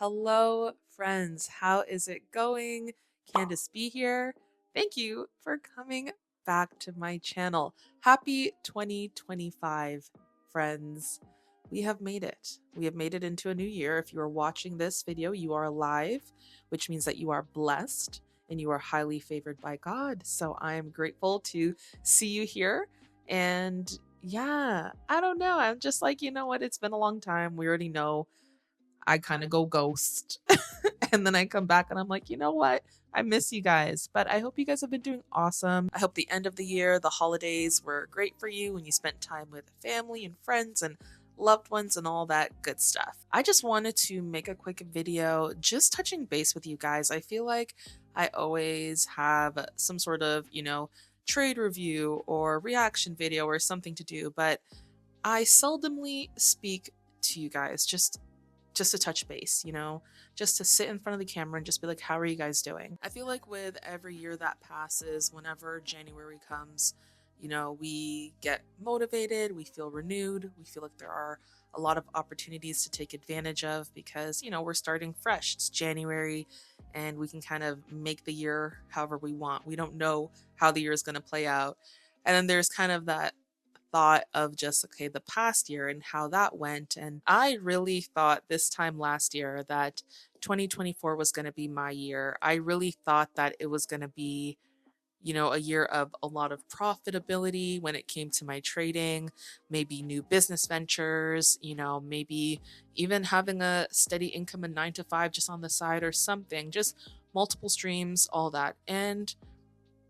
Hello, friends. How is it going? Candace B here. Thank you for coming back to my channel. Happy 2025, friends. We have made it. We have made it into a new year. If you are watching this video, you are alive, which means that you are blessed and you are highly favored by God. So I am grateful to see you here. And yeah, I don't know. I'm just like, you know what? It's been a long time. We already know I kind of go ghost. And then I come back and I'm like, you know what? I miss you guys. But I hope you guys have been doing awesome. I hope the end of the year, the holidays were great for you and you spent time with family and friends and loved ones and all that good stuff. I just wanted to make a quick video just touching base with you guys. I feel like I always have some sort of, trade review or reaction video or something to do, but I seldomly speak to you guys just to touch base, just to sit in front of the camera and just be like, how are you guys doing? I feel like with every year that passes, whenever January comes, we get motivated, we feel renewed, we feel like there are a lot of opportunities to take advantage of because, we're starting fresh. It's January and we can kind of make the year however we want. We don't know how the year is going to play out. And then there's kind of that thought of just, okay, the past year and how that went. And I really thought this time last year that 2024 was going to be my year. I really thought that it was going to be, a year of a lot of profitability when it came to my trading, maybe new business ventures, maybe even having a steady income, a 9 to 5 just on the side or something, just multiple streams, all that. And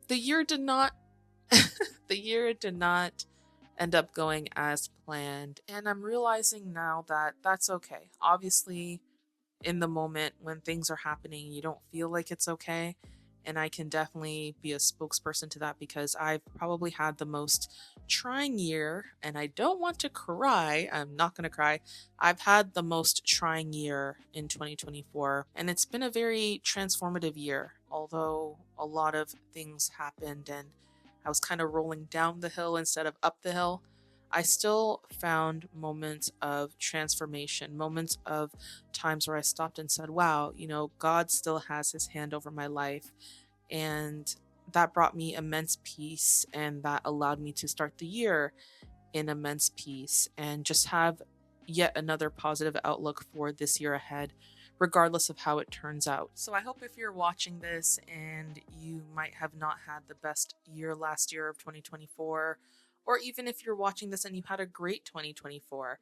the year did not, the year did not end up going as planned. And I'm realizing now that that's okay. Obviously, in the moment when things are happening, you don't feel like it's okay. And I can definitely be a spokesperson to that because I've probably had the most trying year. And I don't want to cry. I'm not going to cry. I've had the most trying year in 2024. And it's been a very transformative year, although a lot of things happened and I was kind of rolling down the hill instead of up the hill. I still found moments of transformation, moments of times where I stopped and said, wow, God still has his hand over my life. And that brought me immense peace. And that allowed me to start the year in immense peace and just have yet another positive outlook for this year ahead, regardless of how it turns out. So I hope if you're watching this and you might have not had the best year last year of 2024, or even if you're watching this and you had a great 2024,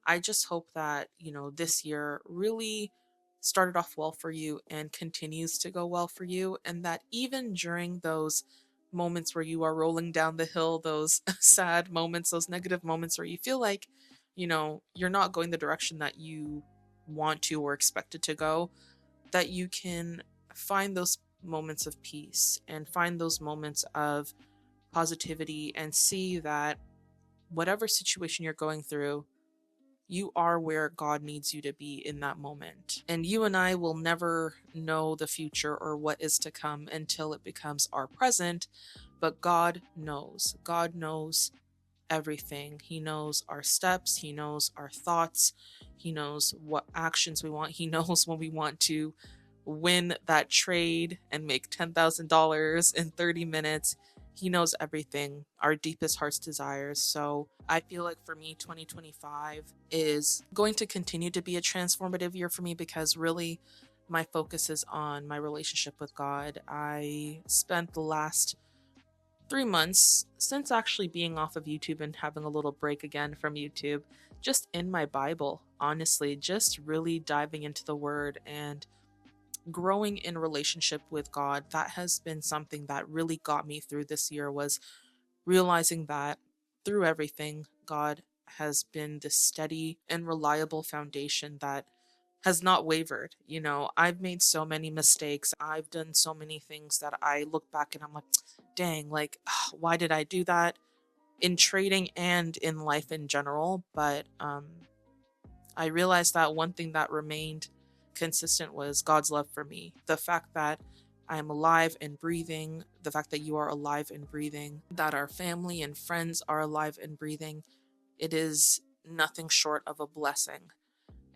I just hope that, this year really started off well for you and continues to go well for you. And that even during those moments where you are rolling down the hill, those sad moments, those negative moments where you feel like, you're not going the direction that you want to or expected to go, that you can find those moments of peace and find those moments of positivity and see that whatever situation you're going through, you are where God needs you to be in that moment. And you and I will never know the future or what is to come until it becomes our present, but God knows. God knows everything. He knows our steps, he knows our thoughts, he knows what actions we want, he knows when we want to win that trade and make $10,000 in 30 minutes. He knows everything, our deepest heart's desires. So I feel like for me, 2025 is going to continue to be a transformative year for me because really my focus is on my relationship with God. I spent the last 3 months since actually being off of YouTube and having a little break again from YouTube, just in my Bible, honestly, just really diving into the word and growing in relationship with God. That has been something that really got me through this year, was realizing that through everything, God has been this steady and reliable foundation that has not wavered. I've made so many mistakes. I've done so many things that I look back and I'm like, dang, like, why did I do that in trading and in life in general? But I realized that one thing that remained consistent was God's love for me. The fact that I am alive and breathing, the fact that you are alive and breathing, that our family and friends are alive and breathing, it is nothing short of a blessing.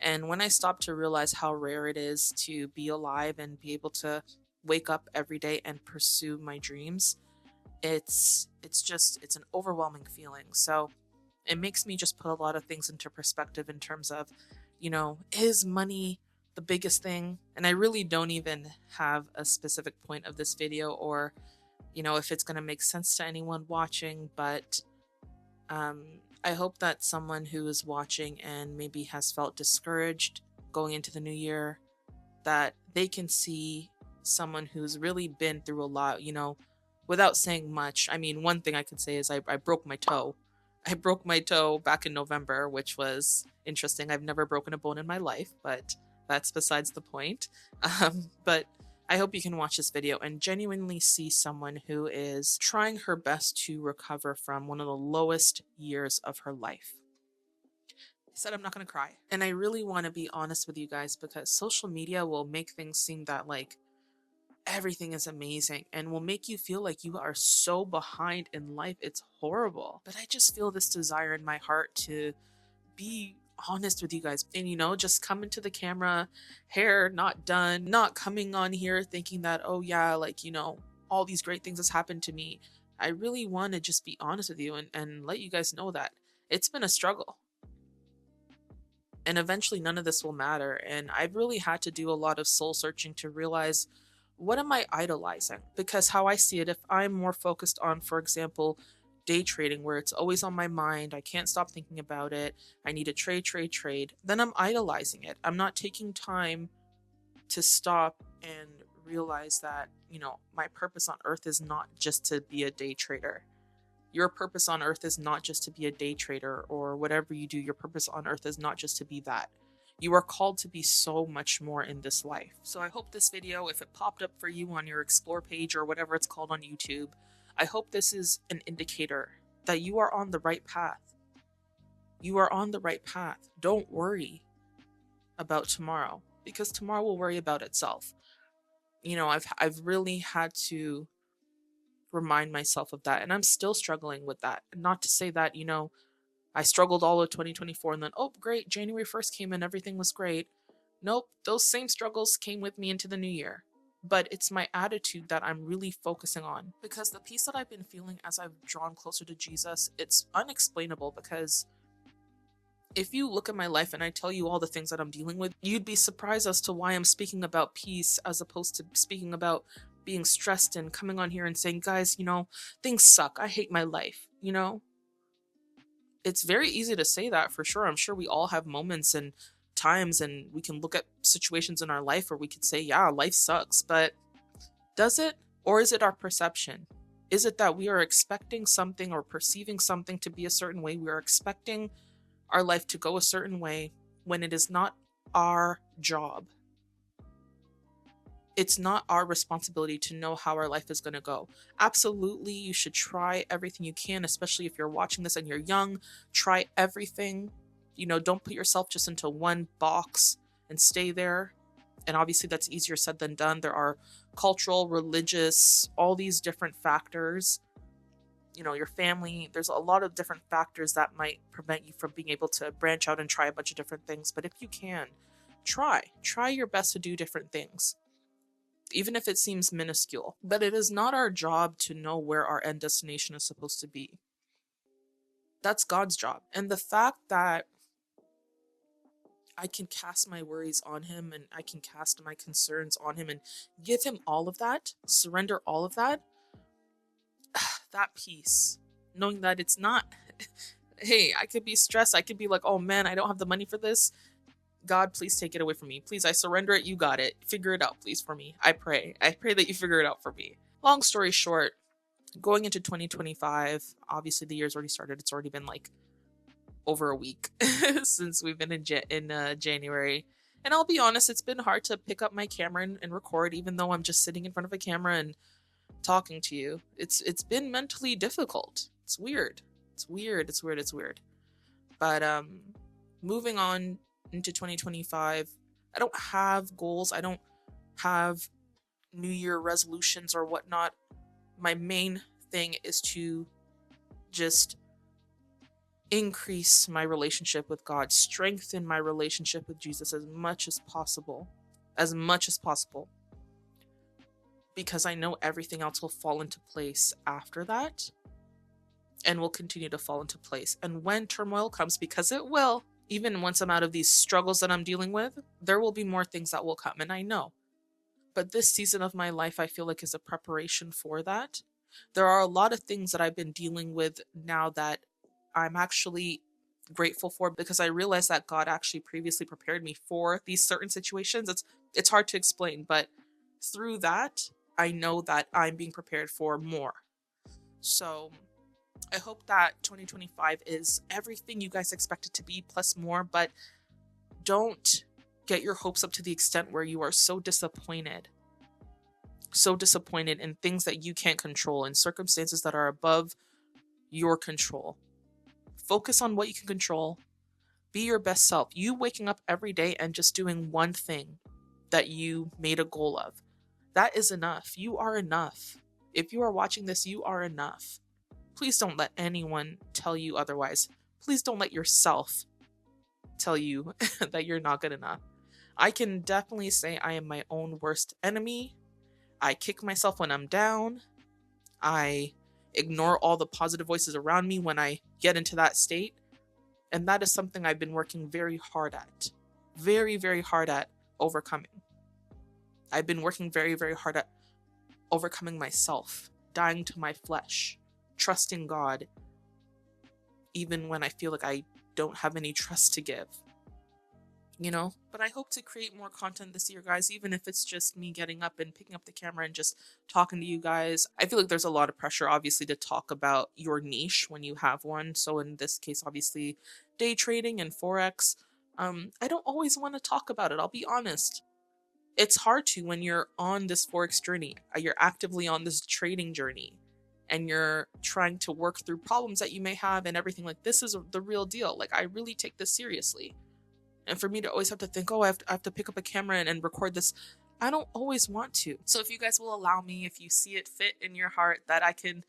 And when I stopped to realize how rare it is to be alive and be able to wake up every day and pursue my dreams, it's an overwhelming feeling. So it makes me just put a lot of things into perspective in terms of, is money the biggest thing? And I really don't even have a specific point of this video, or if it's going to make sense to anyone watching, but I hope that someone who is watching and maybe has felt discouraged going into the new year, that they can see someone who's really been through a lot, without saying much. I mean, one thing I could say is I broke my toe. I broke my toe back in November, which was interesting. I've never broken a bone in my life, but that's besides the point. But I hope you can watch this video and genuinely see someone who is trying her best to recover from one of the lowest years of her life. I said I'm not going to cry. And I really want to be honest with you guys, because social media will make things seem that like everything is amazing and will make you feel like you are so behind in life. It's horrible. But I just feel this desire in my heart to be honest with you guys and just come into the camera, hair not done, not coming on here thinking that, oh yeah, like all these great things has happened to me. I really want to just be honest with you and let you guys know that it's been a struggle, and eventually none of this will matter. And I've really had to do a lot of soul searching to realize, what am I idolizing? Because how I see it, if I'm more focused on, for example, day trading, where it's always on my mind, I can't stop thinking about it, I need to trade, then I'm idolizing it. I'm not taking time to stop and realize that, my purpose on earth is not just to be a day trader. Your purpose on earth is not just to be a day trader or whatever you do. Your purpose on earth is not just to be that. You are called to be so much more in this life. So I hope this video, if it popped up for you on your explore page or whatever it's called on YouTube, I hope this is an indicator that you are on the right path. You are on the right path. Don't worry about tomorrow, because tomorrow will worry about itself. I've really had to remind myself of that, and I'm still struggling with that. Not to say that, I struggled all of 2024 and then, oh, great, January 1st came and everything was great. Nope, those same struggles came with me into the new year. But it's my attitude that I'm really focusing on, because the peace that I've been feeling as I've drawn closer to Jesus, it's unexplainable. Because if you look at my life and I tell you all the things that I'm dealing with, you'd be surprised as to why I'm speaking about peace as opposed to speaking about being stressed and coming on here and saying, guys, things suck. I hate my life. It's very easy to say that, for sure. I'm sure we all have moments and times, and we can look at situations in our life where we could say, yeah, life sucks. But does it? Or is it our perception? Is it that we are expecting something or perceiving something to be a certain way? We are expecting our life to go a certain way when it is not our job. It's not our responsibility to know how our life is going to go. Absolutely, you should try everything you can, especially if you're watching this and you're young. Try everything. Don't put yourself just into one box and stay there. And obviously that's easier said than done. There are cultural, religious, all these different factors. Your family, there's a lot of different factors that might prevent you from being able to branch out and try a bunch of different things. But if you can, try your best to do different things, even if it seems minuscule. But it is not our job to know where our end destination is supposed to be. That's God's job. And the fact that I can cast my worries on him and I can cast my concerns on him and give him all of that, surrender all of that, that peace, knowing that it's not, hey, I could be stressed. I could be like, oh man, I don't have the money for this. God, please take it away from me. Please, I surrender it. You got it. Figure it out, please, for me. I pray that you figure it out for me. Long story short, going into 2025, obviously the year's already started. It's already been like over a week since we've been in January. And I'll be honest, it's been hard to pick up my camera and record, even though I'm just sitting in front of a camera and talking to you. It's been mentally difficult. It's weird. But moving on into 2025, I don't have goals. I don't have New Year resolutions or whatnot. My main thing is to just increase my relationship with God, strengthen my relationship with Jesus as much as possible. As much as possible. Because I know everything else will fall into place after that, and will continue to fall into place. And when turmoil comes, because it will, even once I'm out of these struggles that I'm dealing with, there will be more things that will come, and I know. But this season of my life, I feel like, is a preparation for that. There are a lot of things that I've been dealing with now that I'm actually grateful for, because I realized that God actually previously prepared me for these certain situations. It's hard to explain, but through that, I know that I'm being prepared for more. So I hope that 2025 is everything you guys expect it to be, plus more, but don't get your hopes up to the extent where you are so disappointed in things that you can't control, in circumstances that are above your control. Focus on what you can control. Be your best self. You waking up every day and just doing one thing that you made a goal of. That is enough. You are enough. If you are watching this, you are enough. Please don't let anyone tell you otherwise. Please don't let yourself tell you that you're not good enough. I can definitely say I am my own worst enemy. I kick myself when I'm down. I ignore all the positive voices around me when I get into that state. And that is something I've been working very hard at. Very, very hard at overcoming. I've been working very, very hard at overcoming myself, dying to my flesh, trusting God, even when I feel like I don't have any trust to give. But I hope to create more content this year, guys, even if it's just me getting up and picking up the camera and just talking to you guys. I feel like there's a lot of pressure, obviously, to talk about your niche when you have one. So in this case, obviously, day trading and Forex. I don't always want to talk about it, I'll be honest. It's hard to when you're on this Forex journey. You're actively on this trading journey, and you're trying to work through problems that you may have and everything. Like, this is the real deal. Like, I really take this seriously. And for me to always have to think, oh, I have to pick up a camera and record this, I don't always want to. So if you guys will allow me, if you see it fit in your heart that I can,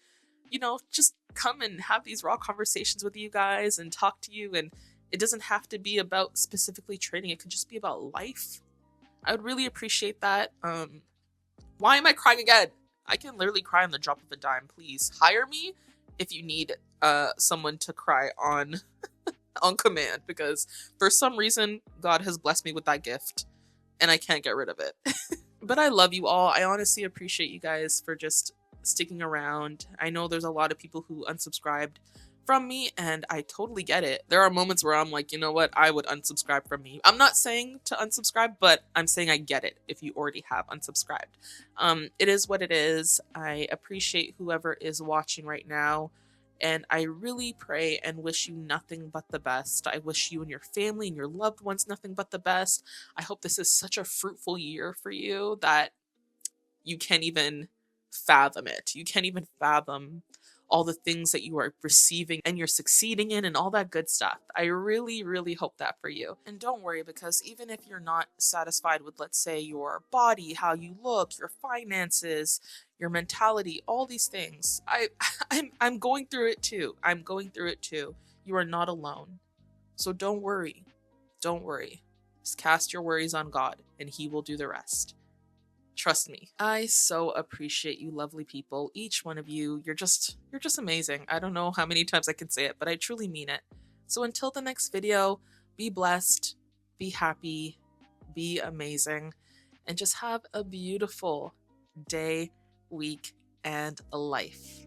just come and have these raw conversations with you guys and talk to you, and it doesn't have to be about specifically trading, it could just be about life, I would really appreciate that. Why am I crying again? I can literally cry on the drop of a dime. Please hire me if you need someone to cry on on command, because for some reason God has blessed me with that gift and I can't get rid of it. But I love you all. I honestly appreciate you guys for just sticking around. I know there's a lot of people who unsubscribed from me, and I totally get it. There are moments where I'm like, you know what, I would unsubscribe from me. I'm not saying to unsubscribe, but I'm saying I get it if you already have unsubscribed. It is what it is. I appreciate whoever is watching right now, and I really pray and wish you nothing but the best. I wish you and your family and your loved ones nothing but the best. I hope this is such a fruitful year for you that you can't even fathom it. You can't even fathom all the things that you are receiving and you're succeeding in and all that good stuff. I really, really hope that for you. And don't worry, because even if you're not satisfied with, let's say, your body, how you look, your finances, your mentality, all these things, I'm going through it too. I'm going through it too. You are not alone. So don't worry. Don't worry. Just cast your worries on God and He will do the rest. Trust me. I so appreciate you lovely people. Each one of you. You're just amazing. I don't know how many times I can say it, but I truly mean it. So until the next video, be blessed, be happy, be amazing, and just have a beautiful day, week, and life.